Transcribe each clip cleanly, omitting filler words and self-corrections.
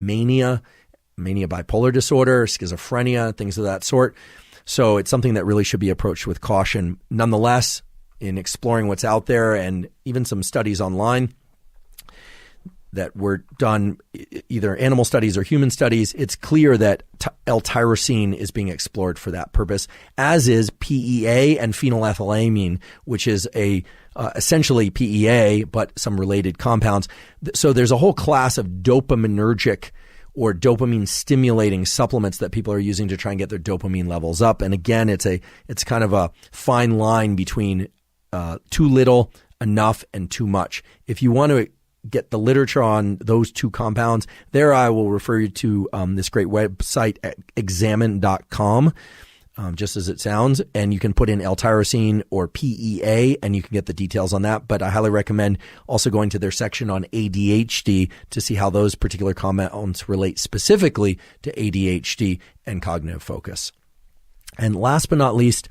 mania bipolar disorder, schizophrenia, things of that sort. So it's something that really should be approached with caution. Nonetheless, in exploring what's out there and even some studies online that were done, either animal studies or human studies, it's clear that L-tyrosine is being explored for that purpose, as is PEA and phenylethylamine, which is essentially PEA, but some related compounds. So there's a whole class of dopaminergic or dopamine stimulating supplements that people are using to try and get their dopamine levels up. And again, it's kind of a fine line between too little, enough, and too much. If you want to get the literature on those two compounds, there I will refer you to this great website at examine.com, just as it sounds. And you can put in L-tyrosine or PEA and you can get the details on that. But I highly recommend also going to their section on ADHD to see how those particular compounds relate specifically to ADHD and cognitive focus. And last but not least,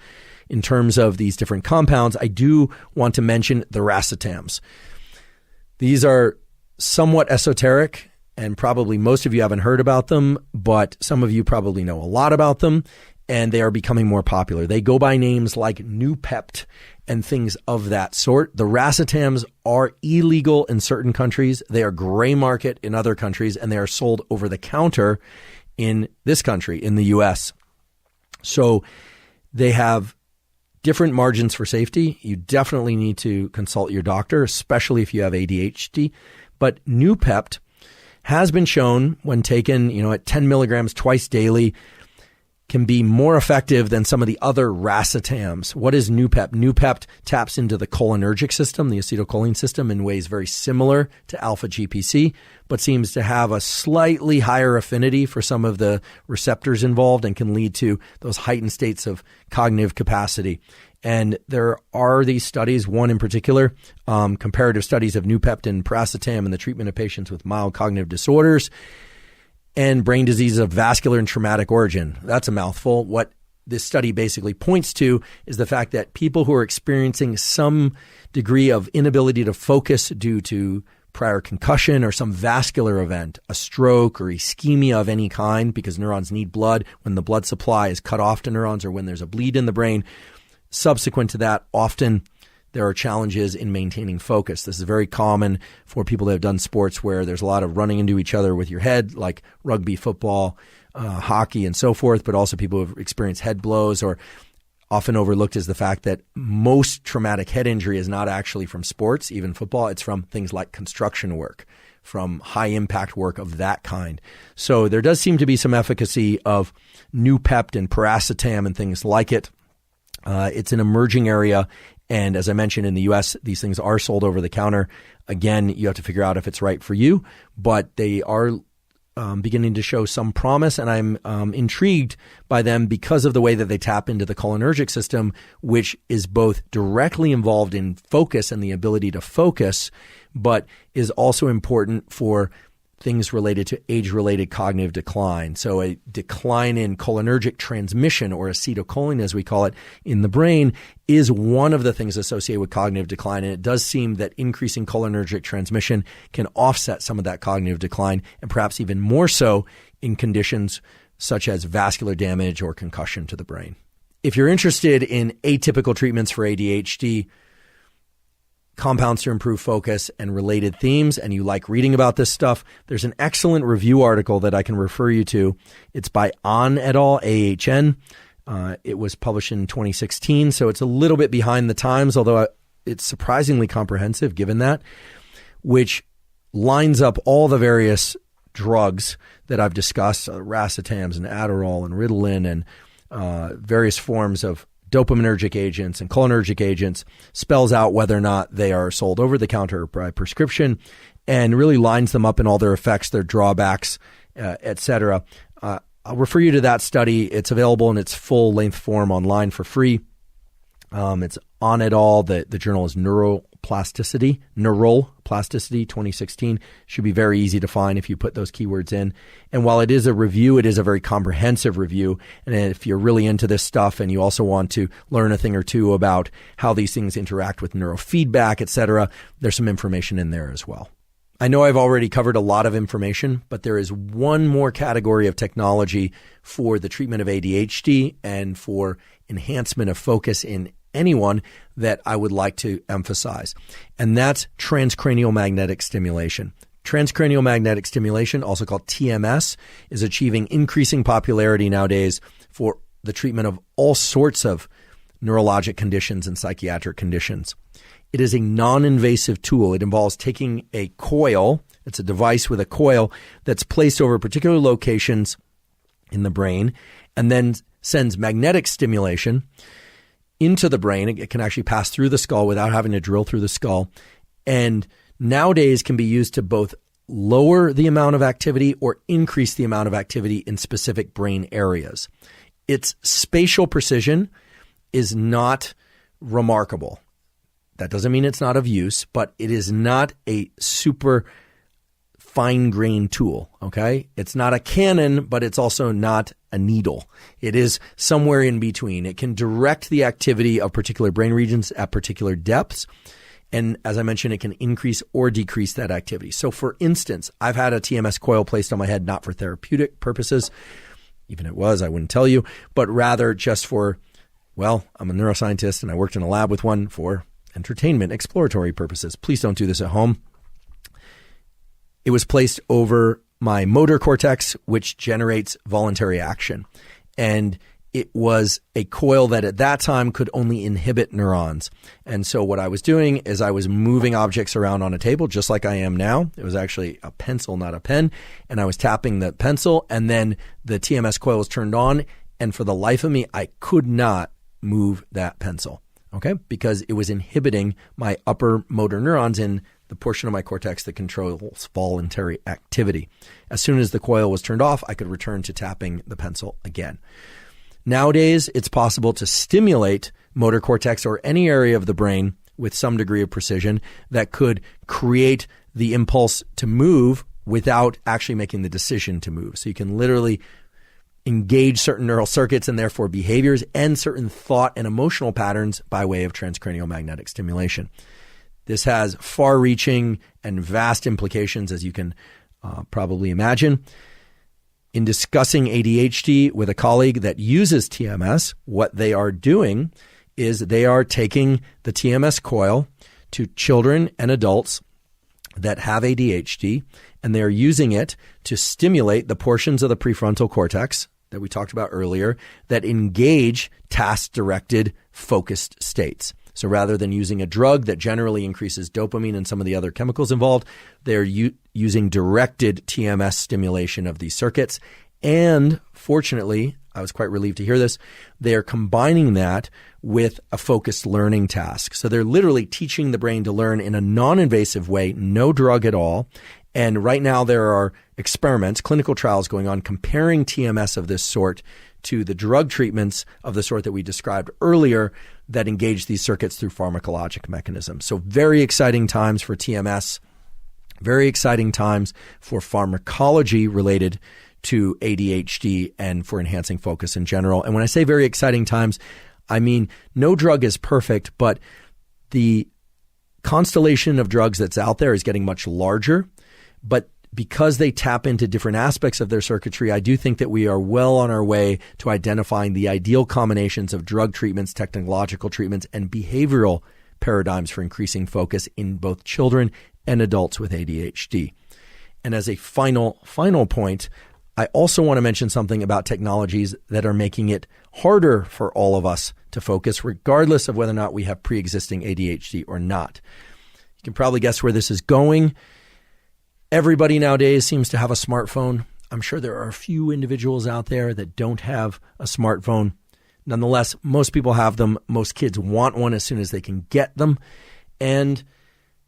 in terms of these different compounds, I do want to mention the racetams. These are somewhat esoteric, and probably most of you haven't heard about them, but some of you probably know a lot about them, and they are becoming more popular. They go by names like Nupept and things of that sort. The racetams are illegal in certain countries. They are gray market in other countries, and they are sold over the counter in this country, in the U.S. So they have different margins for safety. You definitely need to consult your doctor, especially if you have ADHD. But Nupept has been shown when taken, at 10 milligrams twice daily, can be more effective than some of the other racetams. What is Nupept? Nupept taps into the cholinergic system, the acetylcholine system, in ways very similar to alpha-GPC, but seems to have a slightly higher affinity for some of the receptors involved and can lead to those heightened states of cognitive capacity. And there are these studies, one in particular, comparative studies of Nupept and piracetam in the treatment of patients with mild cognitive disorders and brain diseases of vascular and traumatic origin. That's a mouthful. What this study basically points to is the fact that people who are experiencing some degree of inability to focus due to prior concussion or some vascular event, a stroke or ischemia of any kind, because neurons need blood, when the blood supply is cut off to neurons or when there's a bleed in the brain, subsequent to that, often there are challenges in maintaining focus. This is very common for people that have done sports where there's a lot of running into each other with your head, like rugby, football, hockey, and so forth, but also people who have experienced head blows, or often overlooked is the fact that most traumatic head injury is not actually from sports, even football. It's from things like construction work, from high impact work of that kind. So there does seem to be some efficacy of Nupept and piracetam and things like it. It's an emerging area. And as I mentioned, in the U.S., these things are sold over the counter. Again, you have to figure out if it's right for you, but they are beginning to show some promise. And I'm intrigued by them because of the way that they tap into the cholinergic system, which is both directly involved in focus and the ability to focus, but is also important for things related to age-related cognitive decline. So a decline in cholinergic transmission, or acetylcholine as we call it, in the brain is one of the things associated with cognitive decline. And it does seem that increasing cholinergic transmission can offset some of that cognitive decline, and perhaps even more so in conditions such as vascular damage or concussion to the brain. If you're interested in atypical treatments for ADHD, compounds to improve focus, and related themes, and you like reading about this stuff, there's an excellent review article that I can refer you to. It's by Ahn et al., AHN. It was published in 2016, so it's a little bit behind the times, although it's surprisingly comprehensive given that, which lines up all the various drugs that I've discussed, racetams and Adderall and Ritalin and various forms of dopaminergic agents and cholinergic agents, spells out whether or not they are sold over the counter or by prescription, and really lines them up in all their effects, their drawbacks, etc. I'll refer you to that study. It's available in its full length form online for free. It's Ahn et al. The journal is Neural Plasticity 2016. Should be very easy to find if you put those keywords in. And while it is a review, it is a very comprehensive review. And if you're really into this stuff and you also want to learn a thing or two about how these things interact with neurofeedback, etc., there's some information in there as well. I know I've already covered a lot of information, but there is one more category of technology for the treatment of ADHD and for enhancement of focus in anyone that I would like to emphasize, and that's transcranial magnetic stimulation. Transcranial magnetic stimulation, also called TMS, is achieving increasing popularity nowadays for the treatment of all sorts of neurologic conditions and psychiatric conditions. It is a non-invasive tool. It involves taking a coil. It's a device with a coil that's placed over particular locations in the brain and then sends magnetic stimulation into the brain. It can actually pass through the skull without having to drill through the skull. And nowadays can be used to both lower the amount of activity or increase the amount of activity in specific brain areas. Its spatial precision is not remarkable. That doesn't mean it's not of use, but it is not a super fine-grained tool, okay? It's not a cannon, but it's also not a needle. It is somewhere in between. It can direct the activity of particular brain regions at particular depths. And as I mentioned, it can increase or decrease that activity. So for instance, I've had a TMS coil placed on my head, not for therapeutic purposes. Even if it was, I wouldn't tell you, but rather just for, well, I'm a neuroscientist and I worked in a lab with one for entertainment, exploratory purposes. Please don't do this at home. It was placed over my motor cortex, which generates voluntary action. And it was a coil that at that time could only inhibit neurons. And so what I was doing is I was moving objects around on a table, just like I am now. It was actually a pencil, not a pen. And I was tapping the pencil, and then the TMS coil was turned on. And for the life of me, I could not move that pencil. Okay, because it was inhibiting my upper motor neurons in the portion of my cortex that controls voluntary activity. As soon as the coil was turned off, I could return to tapping the pencil again. Nowadays, it's possible to stimulate motor cortex or any area of the brain with some degree of precision that could create the impulse to move without actually making the decision to move. So you can literally engage certain neural circuits and therefore behaviors and certain thought and emotional patterns by way of transcranial magnetic stimulation. This has far-reaching and vast implications, as you can probably imagine. In discussing ADHD with a colleague that uses TMS, what they are doing is they are taking the TMS coil to children and adults that have ADHD, and they are using it to stimulate the portions of the prefrontal cortex that we talked about earlier that engage task-directed focused states. So rather than using a drug that generally increases dopamine and some of the other chemicals involved, they're using directed TMS stimulation of these circuits. And fortunately, I was quite relieved to hear this, they are combining that with a focused learning task. So they're literally teaching the brain to learn in a non-invasive way, no drug at all. And right now there are experiments, clinical trials going on comparing TMS of this sort to the drug treatments of the sort that we described earlier that engage these circuits through pharmacologic mechanisms. So very exciting times for TMS, very exciting times for pharmacology related to ADHD and for enhancing focus in general. And when I say very exciting times, I mean no drug is perfect, but the constellation of drugs that's out there is getting much larger. But because they tap into different aspects of their circuitry, I do think that we are well on our way to identifying the ideal combinations of drug treatments, technological treatments, and behavioral paradigms for increasing focus in both children and adults with ADHD. And as a final point, I also want to mention something about technologies that are making it harder for all of us to focus, regardless of whether or not we have pre-existing ADHD or not. You can probably guess where this is going. Everybody nowadays seems to have a smartphone. I'm sure there are a few individuals out there that don't have a smartphone. Nonetheless, most people have them. Most kids want one as soon as they can get them. And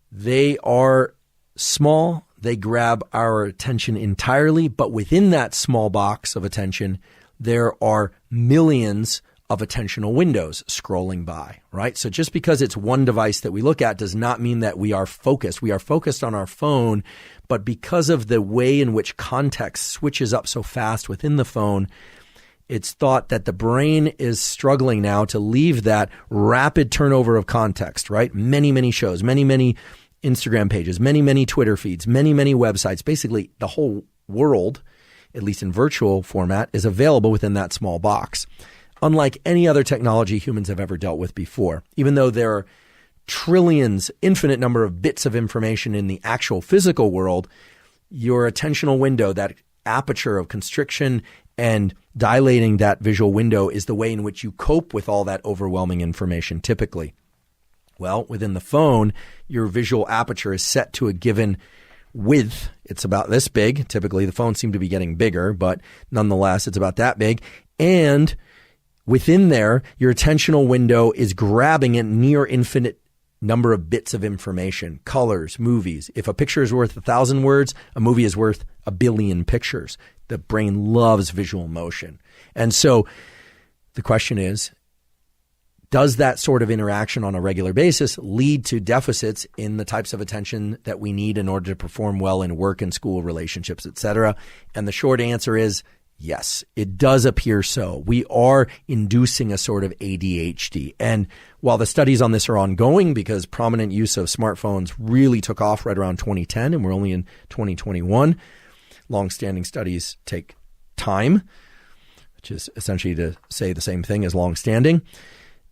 they are small. They grab our attention entirely. But within that small box of attention, there are millions of attentional windows scrolling by, right? So just because it's one device that we look at does not mean that we are focused. We are focused on our phone, but because of the way in which context switches up so fast within the phone, it's thought that the brain is struggling now to leave that rapid turnover of context, right? Many shows, many Instagram pages, many, many Twitter feeds, many, many websites. Basically, the whole world, at least in virtual format, is available within that small box. Unlike any other technology humans have ever dealt with before, even though there are trillions, infinite number of bits of information in the actual physical world, your attentional window, that aperture of constriction and dilating that visual window, is the way in which you cope with all that overwhelming information typically. Well, within the phone, your visual aperture is set to a given width. It's about this big. Typically, the phones seem to be getting bigger, but nonetheless, it's about that big. And within there, your attentional window is grabbing a near infinite number of bits of information, colors, movies. If a picture is worth 1,000 words, a movie is worth 1 billion pictures. The brain loves visual motion. And so the question is, does that sort of interaction on a regular basis lead to deficits in the types of attention that we need in order to perform well in work and school relationships, et cetera? And the short answer is yes, it does appear so. We are inducing a sort of ADHD. And while the studies on this are ongoing, because prominent use of smartphones really took off right around 2010, and we're only in 2021, long-standing studies take time, which is essentially to say the same thing as long-standing.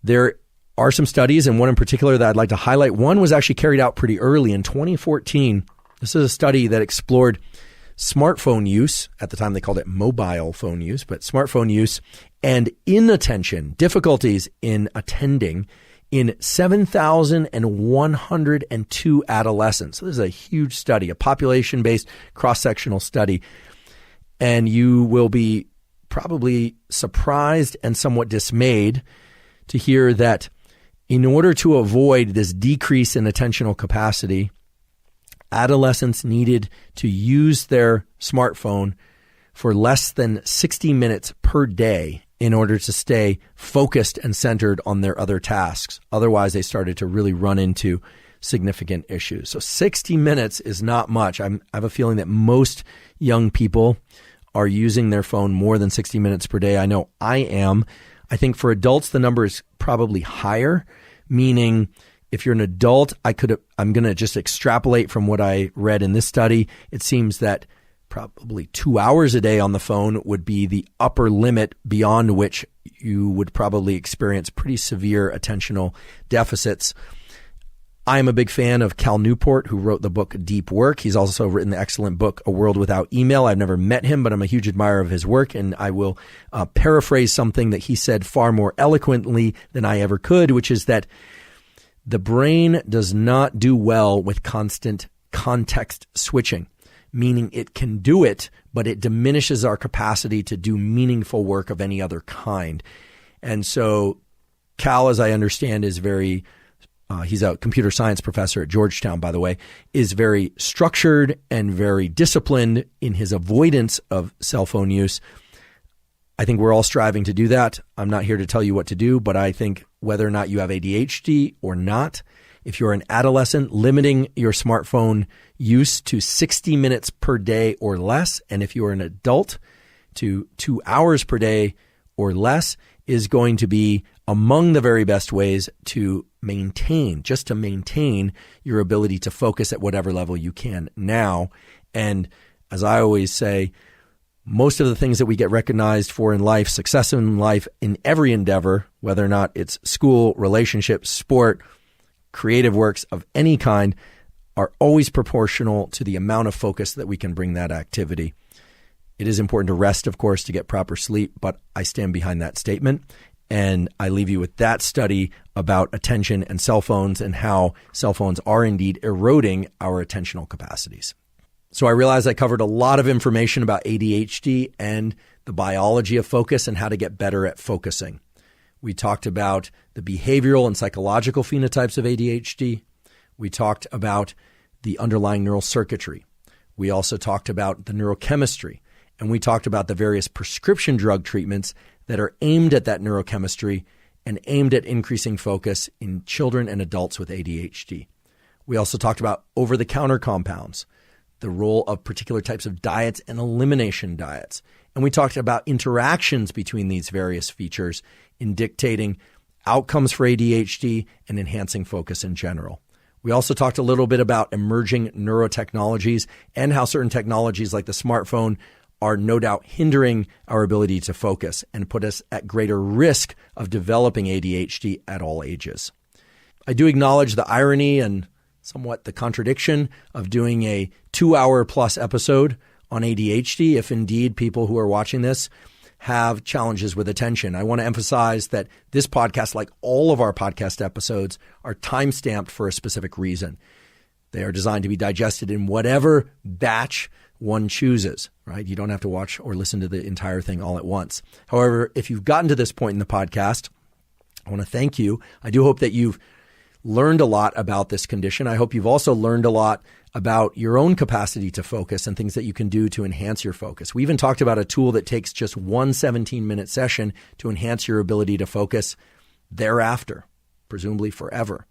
There are some studies, and one in particular that I'd like to highlight. One was actually carried out pretty early in 2014. This is a study that explored smartphone use. At the time, they called it mobile phone use, but smartphone use and inattention, difficulties in attending in 7,102 adolescents. So this is a huge study, a population-based cross-sectional study. And you will be probably surprised and somewhat dismayed to hear that in order to avoid this decrease in attentional capacity, adolescents needed to use their smartphone for less than 60 minutes per day in order to stay focused and centered on their other tasks. Otherwise, they started to really run into significant issues. So 60 minutes is not much. I have a feeling that most young people are using their phone more than 60 minutes per day. I know I am. I think for adults, the number is probably higher, meaning if you're an adult, I'm going to just extrapolate from what I read in this study. It seems that probably 2 hours a day on the phone would be the upper limit beyond which you would probably experience pretty severe attentional deficits. I am a big fan of Cal Newport, who wrote the book Deep Work. He's also written the excellent book A World Without Email. I've never met him, but I'm a huge admirer of his work, and I will paraphrase something that he said far more eloquently than I ever could, which is that the brain does not do well with constant context switching, meaning it can do it, but it diminishes our capacity to do meaningful work of any other kind. And so Cal, as I understand, is very he's a computer science professor at Georgetown, by the way, is very structured and very disciplined in his avoidance of cell phone use. I think we're all striving to do that. I'm not here to tell you what to do, but I think whether or not you have ADHD or not, if you're an adolescent, limiting your smartphone use to 60 minutes per day or less, and if you're an adult, to 2 hours per day or less, is going to be among the very best ways to maintain your ability to focus at whatever level you can now. And as I always say, most of the things that we get recognized for in life, success in life, in every endeavor, whether or not it's school, relationships, sport, creative works of any kind, are always proportional to the amount of focus that we can bring that activity. It is important to rest, of course, to get proper sleep, but I stand behind that statement. And I leave you with that study about attention and cell phones and how cell phones are indeed eroding our attentional capacities. So I realize I covered a lot of information about ADHD and the biology of focus and how to get better at focusing. We talked about the behavioral and psychological phenotypes of ADHD. We talked about the underlying neural circuitry. We also talked about the neurochemistry. And we talked about the various prescription drug treatments that are aimed at that neurochemistry and aimed at increasing focus in children and adults with ADHD. We also talked about over-the-counter compounds, the role of particular types of diets and elimination diets. And we talked about interactions between these various features in dictating outcomes for ADHD and enhancing focus in general. We also talked a little bit about emerging neurotechnologies and how certain technologies like the smartphone are no doubt hindering our ability to focus and put us at greater risk of developing ADHD at all ages. I do acknowledge the irony and somewhat the contradiction of doing a 2-hour plus episode on ADHD if indeed people who are watching this have challenges with attention. I want to emphasize that this podcast, like all of our podcast episodes, are time-stamped for a specific reason. They are designed to be digested in whatever batch one chooses, right? You don't have to watch or listen to the entire thing all at once. However, if you've gotten to this point in the podcast, I want to thank you. I do hope that you've learned a lot about this condition. I hope you've also learned a lot about your own capacity to focus and things that you can do to enhance your focus. We even talked about a tool that takes just one 17-minute session to enhance your ability to focus thereafter, presumably forever.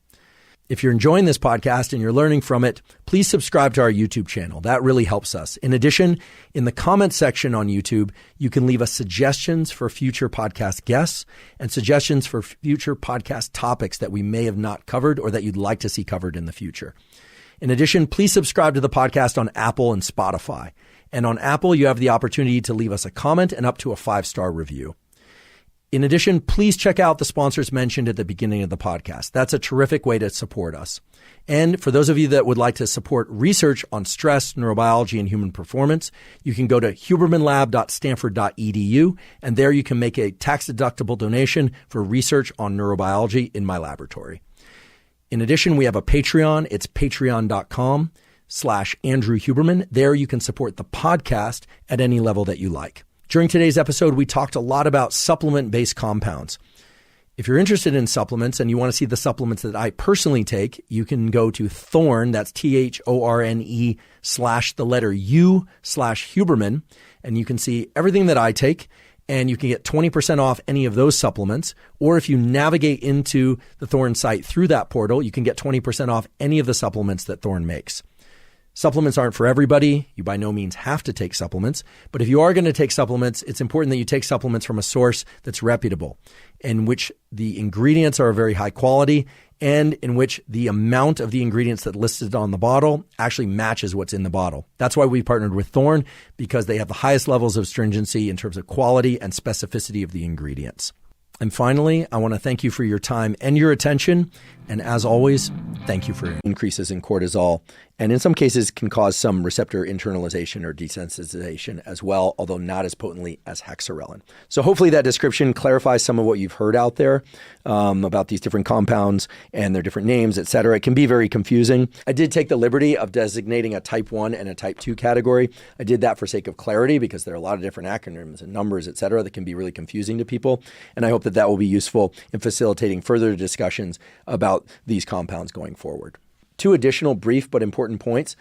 If you're enjoying this podcast and you're learning from it, please subscribe to our YouTube channel. That really helps us. In addition, in the comment section on YouTube, you can leave us suggestions for future podcast guests and suggestions for future podcast topics that we may have not covered or that you'd like to see covered in the future. In addition, please subscribe to the podcast on Apple and Spotify. And on Apple, you have the opportunity to leave us a comment and up to a 5-star review. In addition, please check out the sponsors mentioned at the beginning of the podcast. That's a terrific way to support us. And for those of you that would like to support research on stress, neurobiology, and human performance, you can go to hubermanlab.stanford.edu, and there you can make a tax-deductible donation for research on neurobiology in my laboratory. In addition, we have a Patreon. It's patreon.com/Andrew Huberman. There you can support the podcast at any level that you like. During today's episode, we talked a lot about supplement-based compounds. If you're interested in supplements and you want to see the supplements that I personally take, you can go to Thorne, that's THORNE/U/Huberman, and you can see everything that I take, and you can get 20% off any of those supplements. Or if you navigate into the Thorne site through that portal, you can get 20% off any of the supplements that Thorne makes. Supplements aren't for everybody. You by no means have to take supplements. But if you are going to take supplements, it's important that you take supplements from a source that's reputable, in which the ingredients are very high quality and in which the amount of the ingredients that listed on the bottle actually matches what's in the bottle. That's why we partnered with Thorne, because they have the highest levels of stringency in terms of quality and specificity of the ingredients. And finally, I want to thank you for your time and your attention. And as always, thank you for increases in cortisol, and in some cases can cause some receptor internalization or desensitization as well, although not as potently as hexarelin. So hopefully that description clarifies some of what you've heard out there about these different compounds and their different names, et cetera. It can be very confusing. I did take the liberty of designating a type 1 and a type 2 category. I did that for sake of clarity because there are a lot of different acronyms and numbers, et cetera, that can be really confusing to people. And I hope that that will be useful in facilitating further discussions about these compounds going forward. 2 additional brief but important points.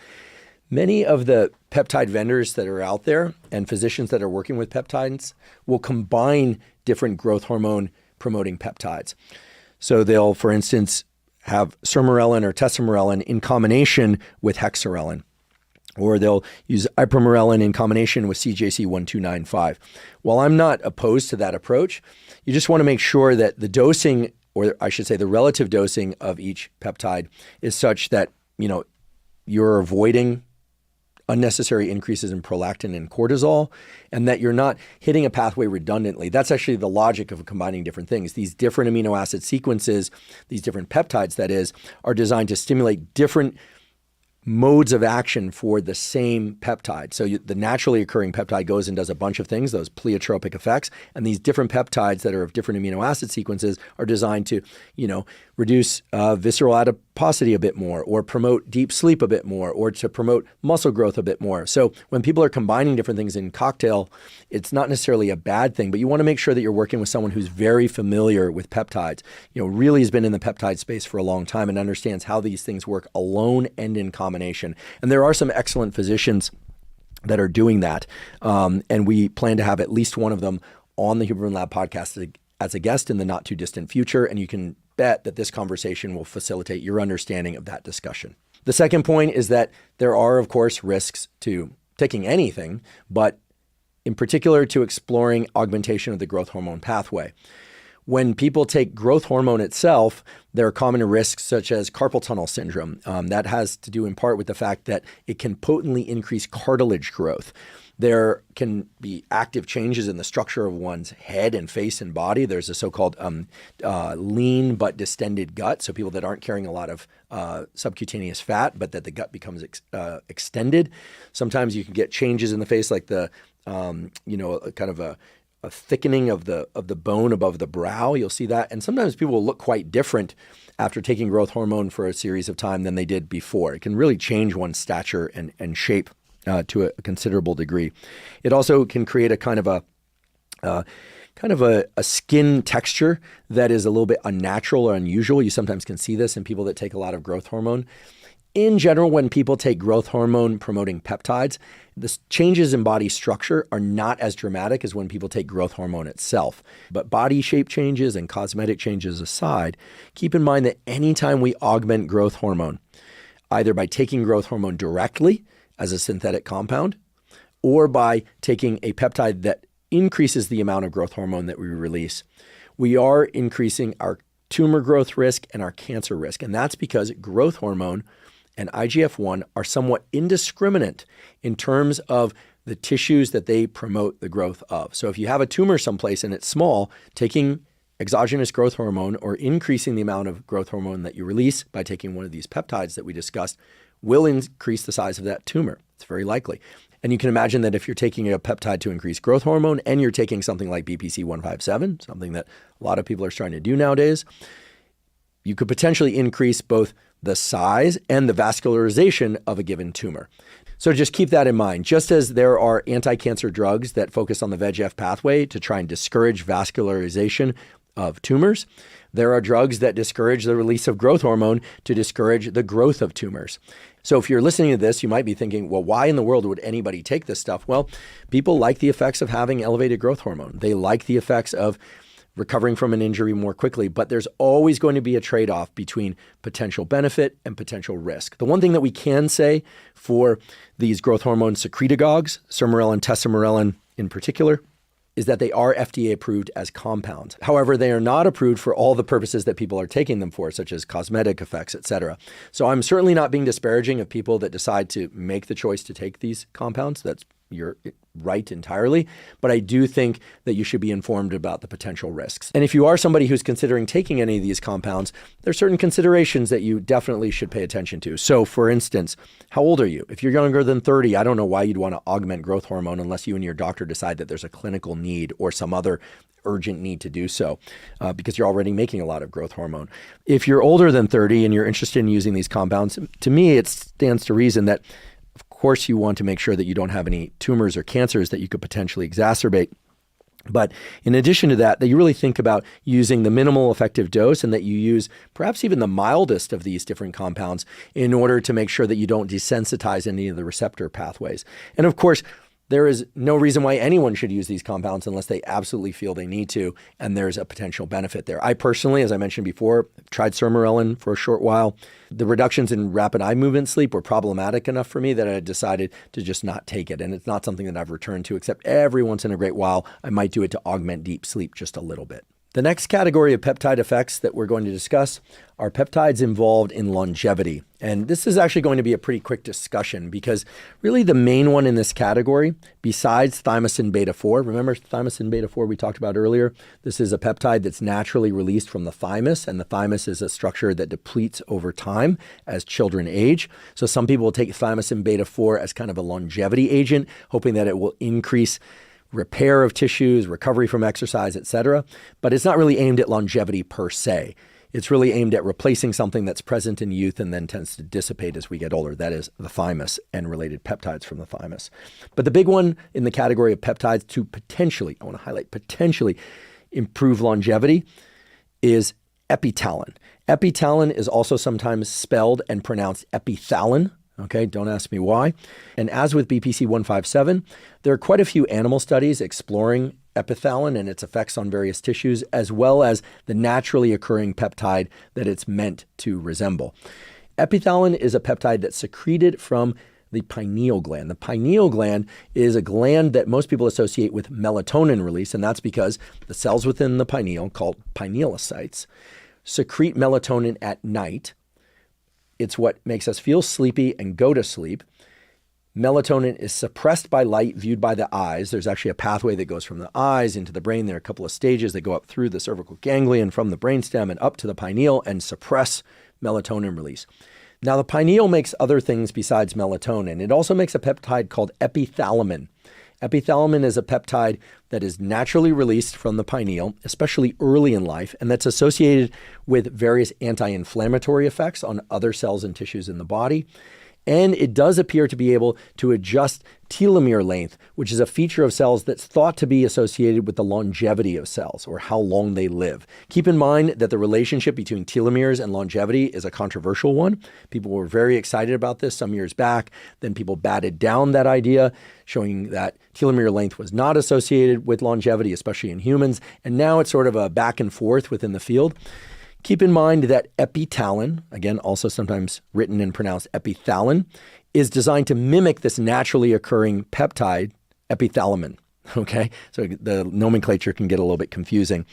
Many of the peptide vendors that are out there and physicians that are working with peptides will combine different growth hormone promoting peptides. So they'll, for instance, have sermorelin or tesamorelin in combination with hexarelin, or they'll use ipamorelin in combination with CJC1295. While I'm not opposed to that approach, you just want to make sure that the dosing, or I should say the relative dosing of each peptide, is such that, you're avoiding unnecessary increases in prolactin and cortisol, and that you're not hitting a pathway redundantly. That's actually the logic of combining different things. These different amino acid sequences, these different peptides, that is, are designed to stimulate different modes of action for the same peptide. So the naturally occurring peptide goes and does a bunch of things, those pleiotropic effects, and these different peptides that are of different amino acid sequences are designed to, reduce visceral adiposity a bit more, or promote deep sleep a bit more, or to promote muscle growth a bit more. So when people are combining different things in cocktail, it's not necessarily a bad thing, but you want to make sure that you're working with someone who's very familiar with peptides, really has been in the peptide space for a long time and understands how these things work alone and in combination. And there are some excellent physicians that are doing that. And we plan to have at least one of them on the Huberman Lab podcast as a guest in the not too distant future. And you can bet that this conversation will facilitate your understanding of that discussion. The second point is that there are, of course, risks to taking anything, but in particular to exploring augmentation of the growth hormone pathway. When people take growth hormone itself, there are common risks such as carpal tunnel syndrome. That has to do in part with the fact that it can potently increase cartilage growth. There can be active changes in the structure of one's head and face and body. There's a so-called lean but distended gut. So people that aren't carrying a lot of subcutaneous fat, but that the gut becomes extended. Sometimes you can get changes in the face like the, kind of a thickening of the bone above the brow. You'll see that. And sometimes people will look quite different after taking growth hormone for a series of time than they did before. It can really change one's stature and shape to a considerable degree. It also can create a kind of a skin texture that is a little bit unnatural or unusual. You sometimes can see this in people that take a lot of growth hormone. In general, when people take growth hormone promoting peptides, the changes in body structure are not as dramatic as when people take growth hormone itself. But body shape changes and cosmetic changes aside, keep in mind that anytime we augment growth hormone, either by taking growth hormone directly as a synthetic compound or by taking a peptide that increases the amount of growth hormone that we release, we are increasing our tumor growth risk and our cancer risk. And that's because growth hormone and IGF-1 are somewhat indiscriminate in terms of the tissues that they promote the growth of. So if you have a tumor someplace and it's small, taking exogenous growth hormone or increasing the amount of growth hormone that you release by taking one of these peptides that we discussed will increase the size of that tumor. It's very likely. And you can imagine that if you're taking a peptide to increase growth hormone and you're taking something like BPC 157, something that a lot of people are starting to do nowadays, you could potentially increase both the size and the vascularization of a given tumor. So just keep that in mind. Just as there are anti-cancer drugs that focus on the VEGF pathway to try and discourage vascularization of tumors, there are drugs that discourage the release of growth hormone to discourage the growth of tumors. So if you're listening to this, you might be thinking, well, why in the world would anybody take this stuff? Well, people like the effects of having elevated growth hormone. They like the effects of recovering from an injury more quickly, but there's always going to be a trade-off between potential benefit and potential risk. The one thing that we can say for these growth hormone secretagogues, sermorelin, tesamorelin in particular, is that they are FDA approved as compounds. However, they are not approved for all the purposes that people are taking them for, such as cosmetic effects, et cetera. So I'm certainly not being disparaging of people that decide to make the choice to take these compounds. That's your right entirely. But I do think that you should be informed about the potential risks. And if you are somebody who's considering taking any of these compounds, there are certain considerations that you definitely should pay attention to. So for instance, how old are you? If you're younger than 30, I don't know why you'd want to augment growth hormone unless you and your doctor decide that there's a clinical need or some other urgent need to do so, because you're already making a lot of growth hormone. If you're older than 30 and you're interested in using these compounds, to me, it stands to reason that of course, you want to make sure that you don't have any tumors or cancers that you could potentially exacerbate. But in addition to that, that you really think about using the minimal effective dose and that you use perhaps even the mildest of these different compounds in order to make sure that you don't desensitize any of the receptor pathways. And of course, there is no reason why anyone should use these compounds unless they absolutely feel they need to, and there's a potential benefit there. I personally, as I mentioned before, tried sermorelin for a short while. The reductions in rapid eye movement sleep were problematic enough for me that I decided to just not take it. And it's not something that I've returned to, except every once in a great while, I might do it to augment deep sleep just a little bit. The next category of peptide effects that we're going to discuss are peptides involved in longevity. And this is actually going to be a pretty quick discussion because really the main one in this category, besides thymosin beta-4, remember thymosin beta-4 we talked about earlier? This is a peptide that's naturally released from the thymus, and the thymus is a structure that depletes over time as children age. So some people will take thymosin beta-4 as kind of a longevity agent, hoping that it will increase repair of tissues, recovery from exercise, et cetera. But it's not really aimed at longevity per se. It's really aimed at replacing something that's present in youth and then tends to dissipate as we get older. That is the thymus and related peptides from the thymus. But the big one in the category of peptides to potentially, I want to highlight, potentially improve longevity is epitalin. Epitalin is also sometimes spelled and pronounced epithalin. Okay, don't ask me why. And as with BPC 157, there are quite a few animal studies exploring epithalin and its effects on various tissues, as well as the naturally occurring peptide that it's meant to resemble. Epithalin is a peptide that's secreted from the pineal gland. The pineal gland is a gland that most people associate with melatonin release, and that's because the cells within the pineal, called pinealocytes, secrete melatonin at night. It's what makes us feel sleepy and go to sleep. Melatonin is suppressed by light viewed by the eyes. There's actually a pathway that goes from the eyes into the brain. There are a couple of stages that go up through the cervical ganglion from the brainstem and up to the pineal and suppress melatonin release. Now, the pineal makes other things besides melatonin. It also makes a peptide called epithalamin. Epithalamin is a peptide that is naturally released from the pineal, especially early in life, and that's associated with various anti-inflammatory effects on other cells and tissues in the body. And it does appear to be able to adjust telomere length, which is a feature of cells that's thought to be associated with the longevity of cells, or how long they live. Keep in mind that the relationship between telomeres and longevity is a controversial one. People were very excited about this some years back. Then people batted down that idea, showing that telomere length was not associated with longevity, especially in humans. And now it's sort of a back and forth within the field. Keep in mind that epitalin, again, also sometimes written and pronounced epithalin, is designed to mimic this naturally occurring peptide, epithalamin. Okay, so the nomenclature can get a little bit confusing.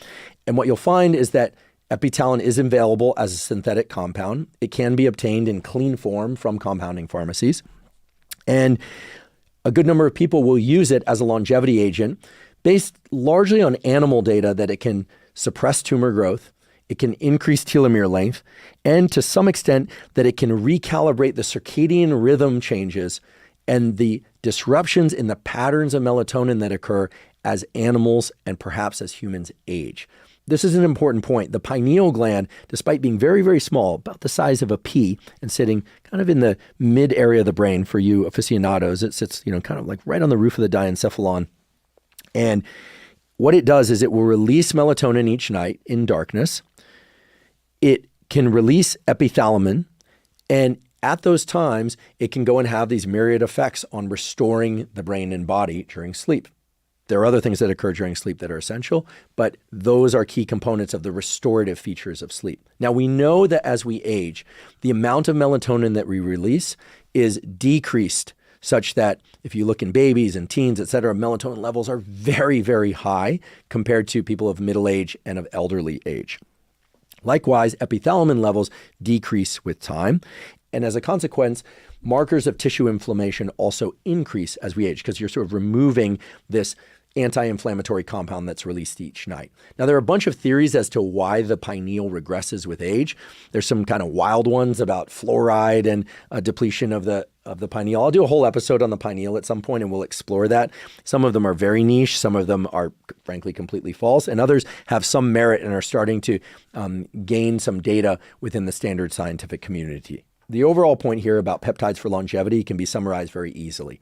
And what you'll find is that epitalin is available as a synthetic compound. It can be obtained in clean form from compounding pharmacies. And a good number of people will use it as a longevity agent based largely on animal data that it can suppress tumor growth, it can increase telomere length, and to some extent that it can recalibrate the circadian rhythm changes and the disruptions in the patterns of melatonin that occur as animals and perhaps as humans age. This is an important point. The pineal gland, despite being very, very small, about the size of a pea and sitting kind of in the mid area of the brain for you aficionados, it sits, kind of like right on the roof of the diencephalon. And what it does is it will release melatonin each night in darkness. It can release epithalamin, and at those times, it can go and have these myriad effects on restoring the brain and body during sleep. There are other things that occur during sleep that are essential, but those are key components of the restorative features of sleep. Now, we know that as we age, the amount of melatonin that we release is decreased, such that if you look in babies and teens, et cetera, melatonin levels are very, very high compared to people of middle age and of elderly age. Likewise, epithalamin levels decrease with time. And as a consequence, markers of tissue inflammation also increase as we age because you're sort of removing this anti-inflammatory compound that's released each night. Now, there are a bunch of theories as to why the pineal regresses with age. There's some kind of wild ones about fluoride and depletion of the pineal. I'll do a whole episode on the pineal at some point and we'll explore that. Some of them are very niche. Some of them are frankly completely false, and others have some merit and are starting to gain some data within the standard scientific community. The overall point here about peptides for longevity can be summarized very easily.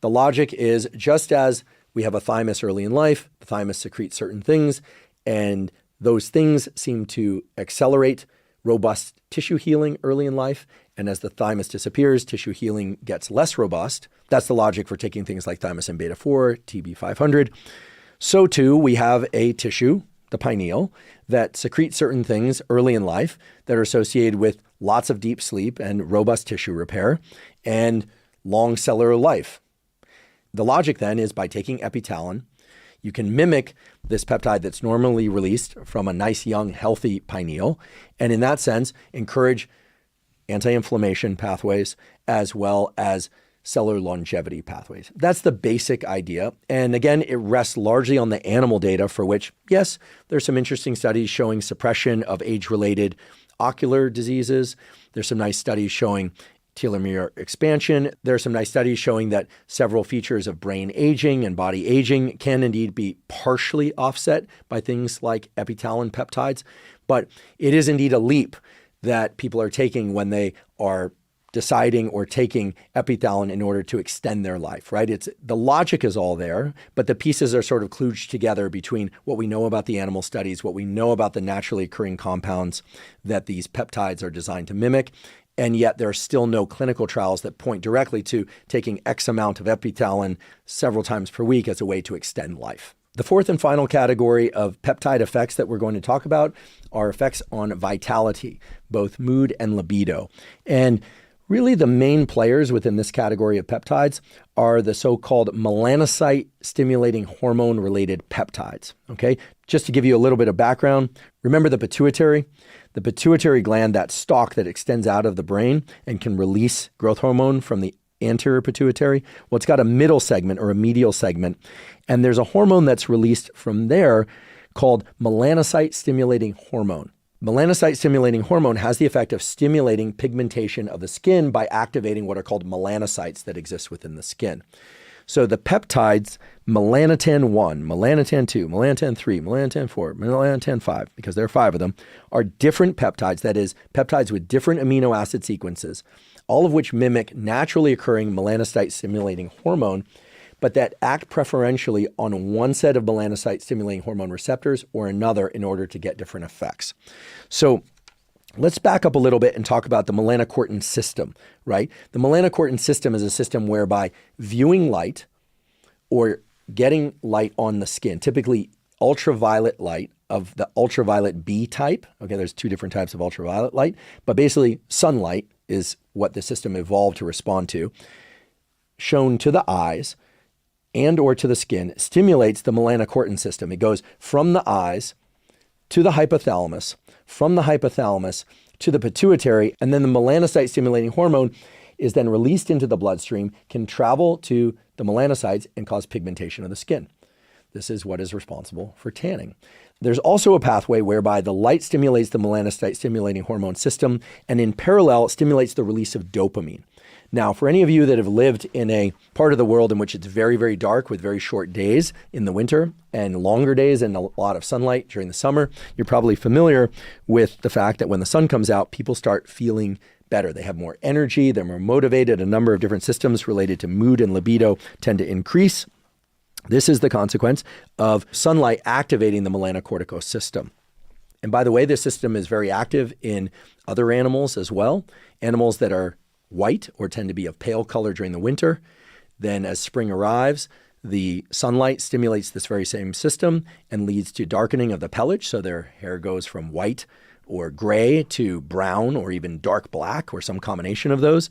The logic is just as we have a thymus early in life, the thymus secretes certain things, and those things seem to accelerate robust tissue healing early in life. And as the thymus disappears, tissue healing gets less robust. That's the logic for taking things like thymosin beta-4, TB500. So too, we have a tissue, the pineal, that secretes certain things early in life that are associated with lots of deep sleep and robust tissue repair and long cellular life. The logic then is by taking epitalin, you can mimic this peptide that's normally released from a nice, young, healthy pineal, and in that sense, encourage anti-inflammation pathways as well as cellular longevity pathways. That's the basic idea. And again, it rests largely on the animal data for which, yes, there's some interesting studies showing suppression of age-related ocular diseases. There's some nice studies showing telomere expansion. There are some nice studies showing that several features of brain aging and body aging can indeed be partially offset by things like epitalin peptides. But it is indeed a leap that people are taking when they are deciding or taking epitalin in order to extend their life, right? The logic is all there, but the pieces are sort of kludged together between what we know about the animal studies, what we know about the naturally occurring compounds that these peptides are designed to mimic, and yet there are still no clinical trials that point directly to taking X amount of epitalin several times per week as a way to extend life. The fourth and final category of peptide effects that we're going to talk about are effects on vitality, both mood and libido. And Really, the main players within this category of peptides are the so-called melanocyte-stimulating hormone-related peptides, okay? Just to give you a little bit of background, remember the pituitary? The pituitary gland, that stalk that extends out of the brain and can release growth hormone from the anterior pituitary. Well, it's got a middle segment or a medial segment, and there's a hormone that's released from there called melanocyte-stimulating hormone. Melanocyte-stimulating hormone has the effect of stimulating pigmentation of the skin by activating what are called melanocytes that exist within the skin. So the peptides melanotan 1, melanotan 2, melanotan 3, melanotan 4, melanotan 5, because there are 5 of them, are different peptides, that is, peptides with different amino acid sequences, all of which mimic naturally occurring melanocyte-stimulating hormone, but that act preferentially on one set of melanocyte-stimulating hormone receptors or another in order to get different effects. So let's back up a little bit and talk about the melanocortin system, right? The melanocortin system is a system whereby viewing light or getting light on the skin, typically ultraviolet light of the ultraviolet B type. Okay, there's 2 different types of ultraviolet light, but basically sunlight is what the system evolved to respond to, shown to the eyes and or to the skin, stimulates the melanocortin system. It goes from the eyes to the hypothalamus, from the hypothalamus to the pituitary, and then the melanocyte-stimulating hormone is then released into the bloodstream, can travel to the melanocytes and cause pigmentation of the skin. This is what is responsible for tanning. There's also a pathway whereby the light stimulates the melanocyte-stimulating hormone system and in parallel stimulates the release of dopamine. Now, for any of you that have lived in a part of the world in which it's very, very dark with very short days in the winter and longer days and a lot of sunlight during the summer, you're probably familiar with the fact that when the sun comes out, people start feeling better. They have more energy, they're more motivated, a number of different systems related to mood and libido tend to increase. This is the consequence of sunlight activating the melanocortical system. And by the way, this system is very active in other animals as well, animals that are white or tend to be of pale color during the winter. Then as spring arrives, the sunlight stimulates this very same system and leads to darkening of the pelage. So their hair goes from white or gray to brown or even dark black or some combination of those.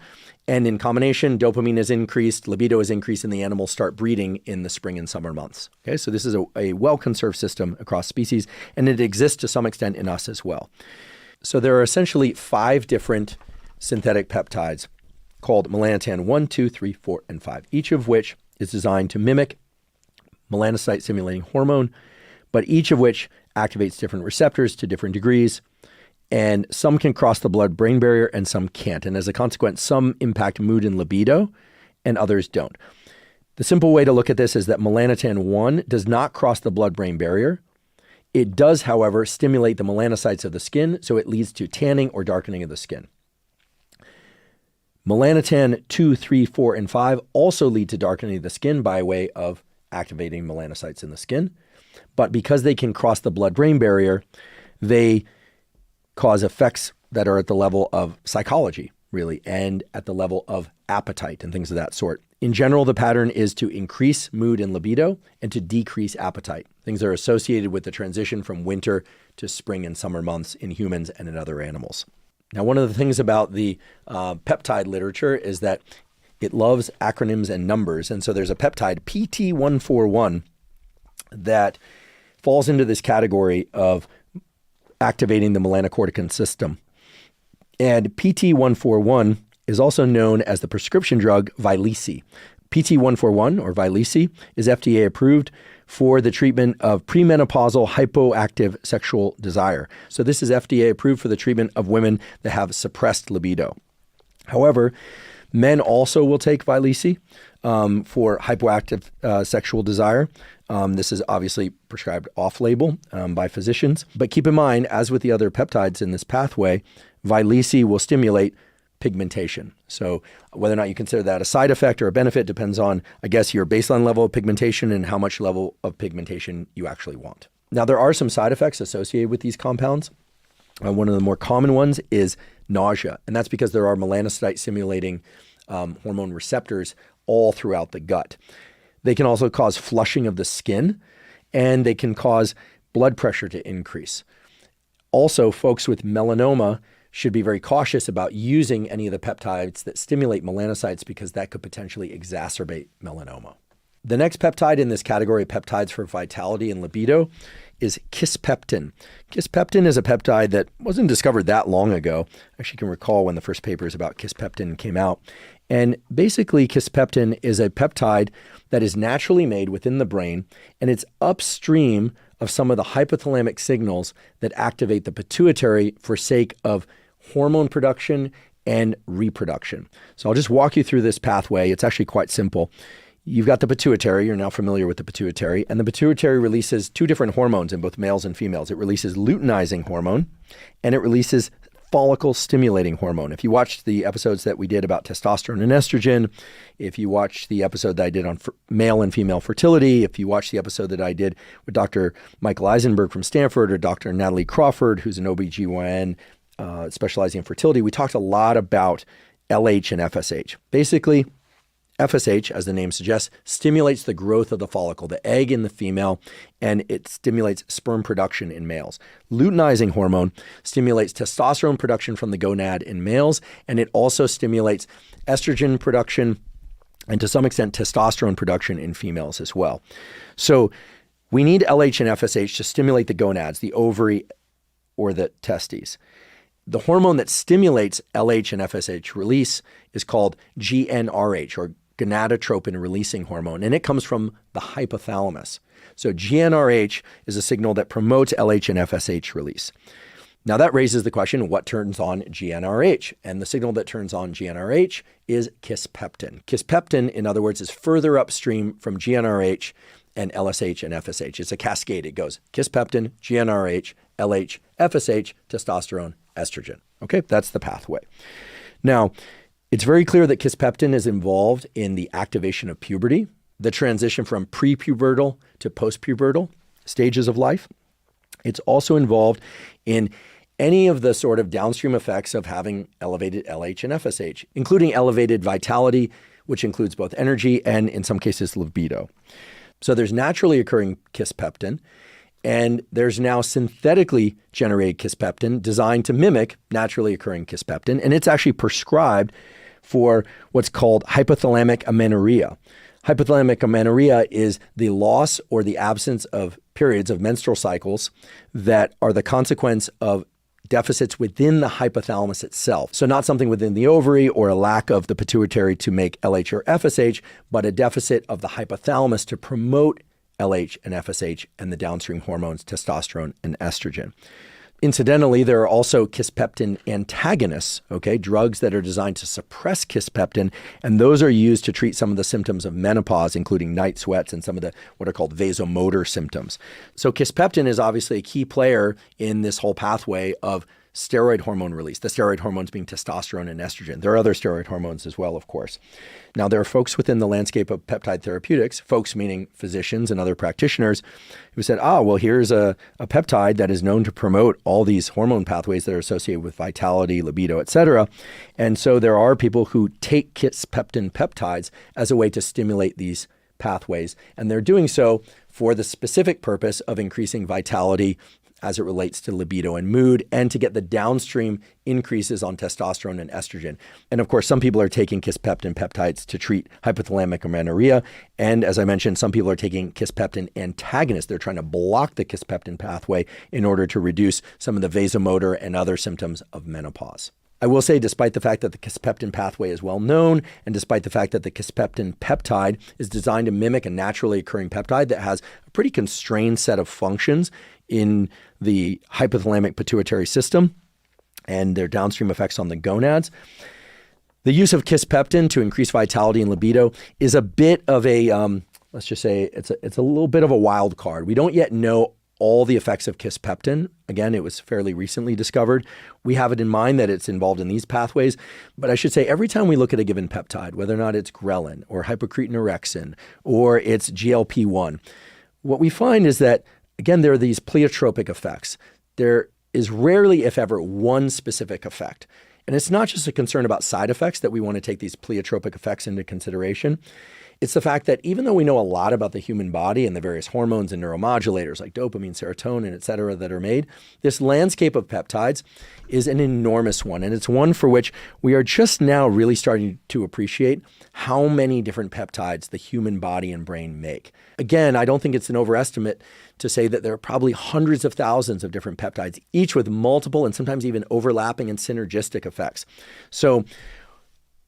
And in combination, dopamine is increased, libido is increased, and the animals start breeding in the spring and summer months. Okay, so this is a well-conserved system across species, and it exists to some extent in us as well. So there are essentially 5 different synthetic peptides called melanotan 1, 2, 3, 4, and 5, each of which is designed to mimic melanocyte-stimulating hormone, but each of which activates different receptors to different degrees, and some can cross the blood-brain barrier and some can't. And as a consequence, some impact mood and libido and others don't. The simple way to look at this is that melanotan 1 does not cross the blood-brain barrier. It does, however, stimulate the melanocytes of the skin, so it leads to tanning or darkening of the skin. Melanotan 2, 3, 4, and 5 also lead to darkening of the skin by way of activating melanocytes in the skin. But because they can cross the blood-brain barrier, they cause effects that are at the level of psychology, really, and at the level of appetite and things of that sort. In general, the pattern is to increase mood and libido and to decrease appetite. Things are associated with the transition from winter to spring and summer months in humans and in other animals. Now, one of the things about the peptide literature is that it loves acronyms and numbers. And so there's a peptide, PT141, that falls into this category of activating the melanocortin system. And PT141 is also known as the prescription drug Vyleesi. PT141, or Vyleesi, is FDA approved for the treatment of premenopausal hypoactive sexual desire. So this is FDA approved for the treatment of women that have suppressed libido. However, men also will take Vyleesi for hypoactive sexual desire. This is obviously prescribed off-label by physicians. But keep in mind, as with the other peptides in this pathway, Vyleesi will stimulate pigmentation. So whether or not you consider that a side effect or a benefit depends on, I guess, your baseline level of pigmentation and how much level of pigmentation you actually want. Now, there are some side effects associated with these compounds. One of the more common ones is nausea, and that's because there are melanocyte-stimulating hormone receptors all throughout the gut. They can also cause flushing of the skin, and they can cause blood pressure to increase. Also, folks with melanoma should be very cautious about using any of the peptides that stimulate melanocytes because that could potentially exacerbate melanoma. The next peptide in this category of peptides for vitality and libido is kisspeptin. Kisspeptin is a peptide that wasn't discovered that long ago. I actually can recall when the first papers about kisspeptin came out. And basically, kisspeptin is a peptide that is naturally made within the brain, and it's upstream of some of the hypothalamic signals that activate the pituitary for sake of hormone production and reproduction. So I'll just walk you through this pathway. It's actually quite simple. You've got the pituitary. You're now familiar with the pituitary. And the pituitary releases two different hormones in both males and females. It releases luteinizing hormone, and it releases follicle stimulating hormone. If you watched the episodes that we did about testosterone and estrogen, if you watched the episode that I did on male and female fertility, if you watched the episode that I did with Dr. Michael Eisenberg from Stanford or Dr. Natalie Crawford, who's an OBGYN specializing in fertility, we talked a lot about LH and FSH. Basically, FSH, as the name suggests, stimulates the growth of the follicle, the egg in the female, and it stimulates sperm production in males. Luteinizing hormone stimulates testosterone production from the gonad in males, and it also stimulates estrogen production and to some extent testosterone production in females as well. So we need LH and FSH to stimulate the gonads, the ovary or the testes. The hormone that stimulates LH and FSH release is called GnRH, or gonadotropin releasing hormone, and it comes from the hypothalamus. So GnRH is a signal that promotes LH and FSH release. Now that raises the question, what turns on GnRH? And the signal that turns on GnRH is kisspeptin. Kisspeptin, in other words, is further upstream from GnRH and LSH and FSH. It's a cascade. It goes kisspeptin, GnRH, LH, FSH, testosterone, estrogen. Okay, that's the pathway. Now, it's very clear that kisspeptin is involved in the activation of puberty, the transition from prepubertal to postpubertal stages of life. It's also involved in any of the sort of downstream effects of having elevated LH and FSH, including elevated vitality, which includes both energy and, in some cases, libido. So there's naturally occurring kisspeptin, and there's now synthetically generated kisspeptin designed to mimic naturally occurring kisspeptin, and it's actually prescribed for what's called hypothalamic amenorrhea. Hypothalamic amenorrhea is the loss or the absence of periods of menstrual cycles that are the consequence of deficits within the hypothalamus itself. So not something within the ovary or a lack of the pituitary to make LH or FSH, but a deficit of the hypothalamus to promote LH and FSH and the downstream hormones, testosterone and estrogen. Incidentally, there are also kisspeptin antagonists, drugs that are designed to suppress kisspeptin, and those are used to treat some of the symptoms of menopause, including night sweats and some of the what are called vasomotor symptoms. So kisspeptin is obviously a key player in this whole pathway of steroid hormone release, the steroid hormones being testosterone and estrogen. There are other steroid hormones as well, of course. Now, there are folks within the landscape of peptide therapeutics, folks meaning physicians and other practitioners, who said, here's a peptide that is known to promote all these hormone pathways that are associated with vitality, libido, et cetera. And so there are people who take kisspeptin peptides as a way to stimulate these pathways, and they're doing so for the specific purpose of increasing vitality as it relates to libido and mood, and to get the downstream increases on testosterone and estrogen. And of course, some people are taking kisspeptin peptides to treat hypothalamic amenorrhea. And as I mentioned, some people are taking kisspeptin antagonists. They're trying to block the kisspeptin pathway in order to reduce some of the vasomotor and other symptoms of menopause. I will say, despite the fact that the kisspeptin pathway is well known, and despite the fact that the kisspeptin peptide is designed to mimic a naturally occurring peptide that has a pretty constrained set of functions in the hypothalamic pituitary system and their downstream effects on the gonads, the use of kisspeptin to increase vitality and libido is a bit of a, let's just say it's a little bit of a wild card. We don't yet know all the effects of kisspeptin. Again, it was fairly recently discovered. We have it in mind that it's involved in these pathways, but I should say every time we look at a given peptide, whether or not it's ghrelin or hypocretin-orexin or it's GLP-1, what we find is that, again, there are these pleiotropic effects. There is rarely, if ever, one specific effect. And it's not just a concern about side effects that we want to take these pleiotropic effects into consideration. It's the fact that even though we know a lot about the human body and the various hormones and neuromodulators like dopamine, serotonin, et cetera, that are made, this landscape of peptides is an enormous one. And it's one for which we are just now really starting to appreciate how many different peptides the human body and brain make. Again, I don't think it's an overestimate to say that there are probably hundreds of thousands of different peptides, each with multiple and sometimes even overlapping and synergistic effects. So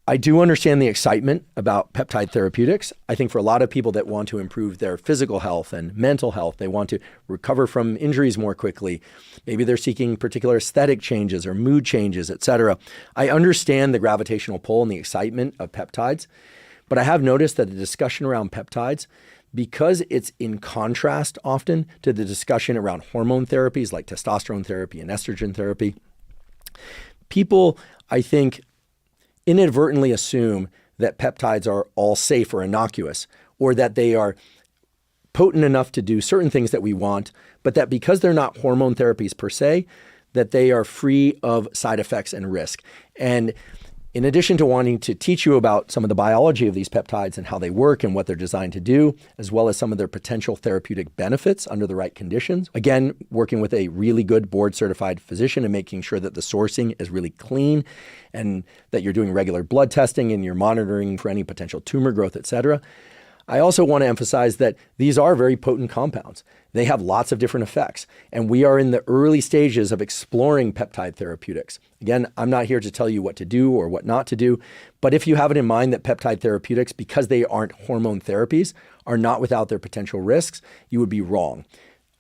I do understand the excitement about peptide therapeutics. I think for a lot of people that want to improve their physical health and mental health, they want to recover from injuries more quickly. Maybe they're seeking particular aesthetic changes or mood changes, et cetera. I understand the gravitational pull and the excitement of peptides, but I have noticed that the discussion around peptides, because it's in contrast often to the discussion around hormone therapies like testosterone therapy and estrogen therapy, people, I think, inadvertently assume that peptides are all safe or innocuous, or that they are potent enough to do certain things that we want, but that because they're not hormone therapies per se, that they are free of side effects and risk. And in addition to wanting to teach you about some of the biology of these peptides and how they work and what they're designed to do, as well as some of their potential therapeutic benefits under the right conditions, again, working with a really good board-certified physician and making sure that the sourcing is really clean and that you're doing regular blood testing and you're monitoring for any potential tumor growth, et cetera. I also want to emphasize that these are very potent compounds. They have lots of different effects, and we are in the early stages of exploring peptide therapeutics. Again, I'm not here to tell you what to do or what not to do, but if you have it in mind that peptide therapeutics, because they aren't hormone therapies, are not without their potential risks, you would be wrong.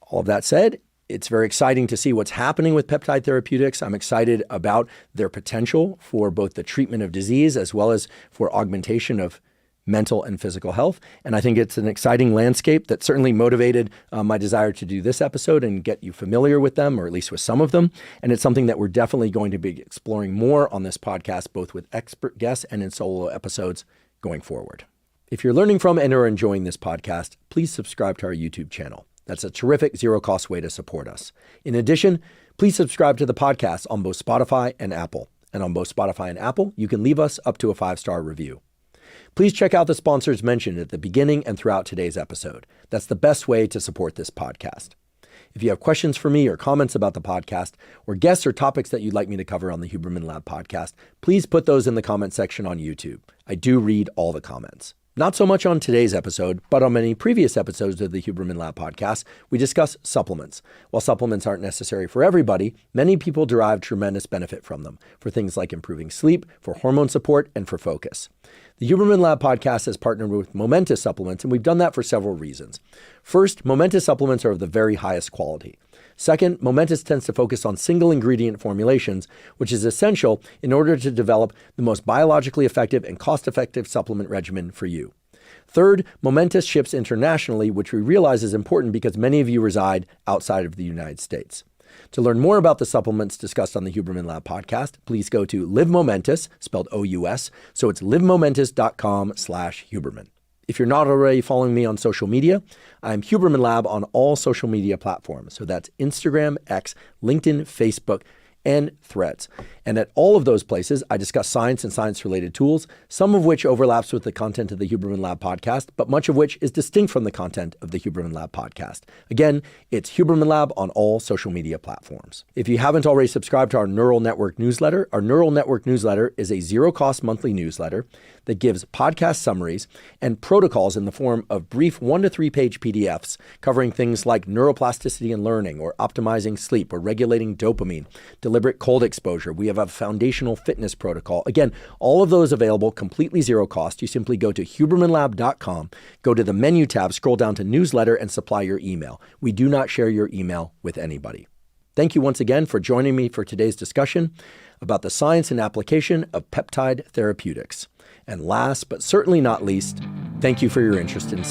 All of that said, it's very exciting to see what's happening with peptide therapeutics. I'm excited about their potential for both the treatment of disease as well as for augmentation of mental and physical health. And I think it's an exciting landscape that certainly motivated my desire to do this episode and get you familiar with them, or at least with some of them. And it's something that we're definitely going to be exploring more on this podcast, both with expert guests and in solo episodes going forward. If you're learning from and are enjoying this podcast, please subscribe to our YouTube channel. That's a terrific zero-cost way to support us. In addition, please subscribe to the podcast on both Spotify and Apple. And on both Spotify and Apple, you can leave us up to a 5-star review. Please check out the sponsors mentioned at the beginning and throughout today's episode. That's the best way to support this podcast. If you have questions for me or comments about the podcast, or guests or topics that you'd like me to cover on the Huberman Lab podcast, please put those in the comment section on YouTube. I do read all the comments. Not so much on today's episode, but on many previous episodes of the Huberman Lab podcast, we discuss supplements. While supplements aren't necessary for everybody, many people derive tremendous benefit from them for things like improving sleep, for hormone support, and for focus. The Huberman Lab podcast has partnered with Momentous Supplements, and we've done that for several reasons. First, Momentous supplements are of the very highest quality. Second, Momentous tends to focus on single ingredient formulations, which is essential in order to develop the most biologically effective and cost-effective supplement regimen for you. Third, Momentous ships internationally, which we realize is important because many of you reside outside of the United States. To learn more about the supplements discussed on the Huberman Lab podcast, please go to Live Momentous, spelled O-U-S, so it's livemomentous.com/Huberman. If you're not already following me on social media, I'm Huberman Lab on all social media platforms. So that's Instagram, X, LinkedIn, Facebook, and Threads. And at all of those places, I discuss science and science-related tools, some of which overlaps with the content of the Huberman Lab podcast, but much of which is distinct from the content of the Huberman Lab podcast. Again, it's Huberman Lab on all social media platforms. If you haven't already subscribed to our Neural Network newsletter, our Neural Network newsletter is a zero-cost monthly newsletter that gives podcast summaries and protocols in the form of brief 1 to 3 page PDFs covering things like neuroplasticity and learning, or optimizing sleep, or regulating dopamine, deliberate cold exposure. We have a foundational fitness protocol. Again, all of those available completely zero cost. You simply go to hubermanlab.com, go to the menu tab, scroll down to newsletter, and supply your email. We do not share your email with anybody. Thank you once again for joining me for today's discussion about the science and application of peptide therapeutics. And last but certainly not least, thank you for your interest in science.